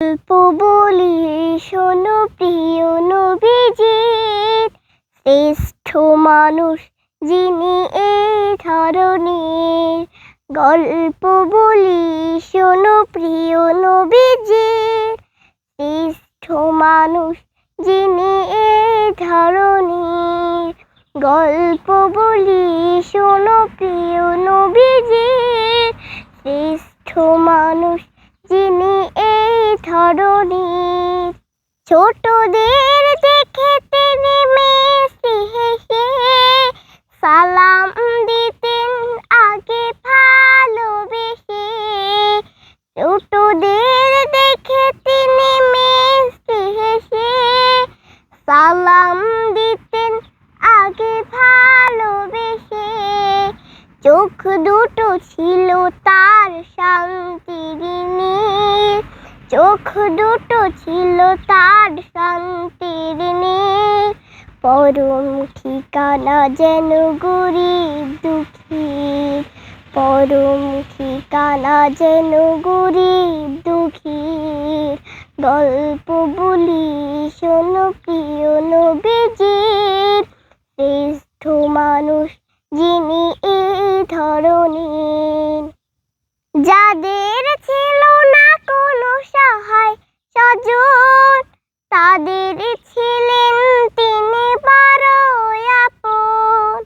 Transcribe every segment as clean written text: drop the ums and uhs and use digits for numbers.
গল্প বলি শোনো প্রিয় নবীজির, শ্রেষ্ঠ মানুষ যিনি এই ধরনের। গল্প বলি শোনো প্রিয় নবীজির, শ্রেষ্ঠ মানুষ যিনি এই ধরনের। গল্প বলি শোনো প্রিয় নবীজির, শ্রেষ্ঠ মানুষ যিনি এই ধরনের। ছোটদের দেখে তিনি মিষ্টি হেসে সালাম দিতেন আগে ভালোবেসে। ছোটদের দেখে তিনি মিষ্টি হেসে সালাম দিতেন আগে ভালোবেসে। চোখ দুটো ছিল তার শান্তির নীর, চোখ দুটো ছিল তার শান্তির নীর। পরম ঠিকানা যেন গরিব দুঃখীর, পরম ঠিকানা যেন গরিব দুঃখীর। গল্প বলি শোনো প্রিয় নবীজির, শ্রেষ্ঠ মানুষ যিনি এই ধরনের। যাদের ছিল না কোনো সহায় স্বজন, তাদের ছিলেন তিনি বড়ই আপন।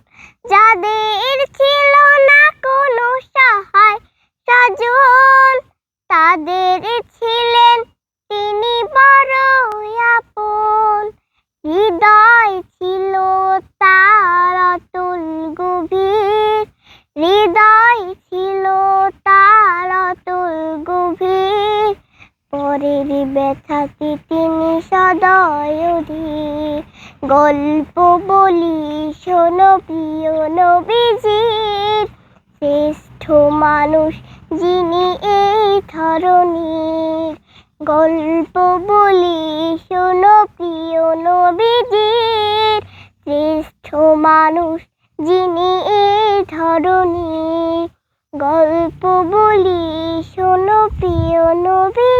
যাদের ছিল না কোনো সহায় স্বজন, তাদের ছিলেন তিনি বড়ই আপন। হৃদয় ছিল তার অতুল গভীর, হৃদয় ছিল তার অতুল গভীর। পরের ব্যথাতে তিনি সদয় অধীর। গল্প বলি শোনো প্রিয় নবীজির, শ্রেষ্ঠ মানুষ যিনি এই ধরনের। গল্প বলি শোনো প্রিয় নবীজির, শ্রেষ্ঠ মানুষ যিনি এই ধরনের। গল্প বলি শোনো প্রিয় নবী।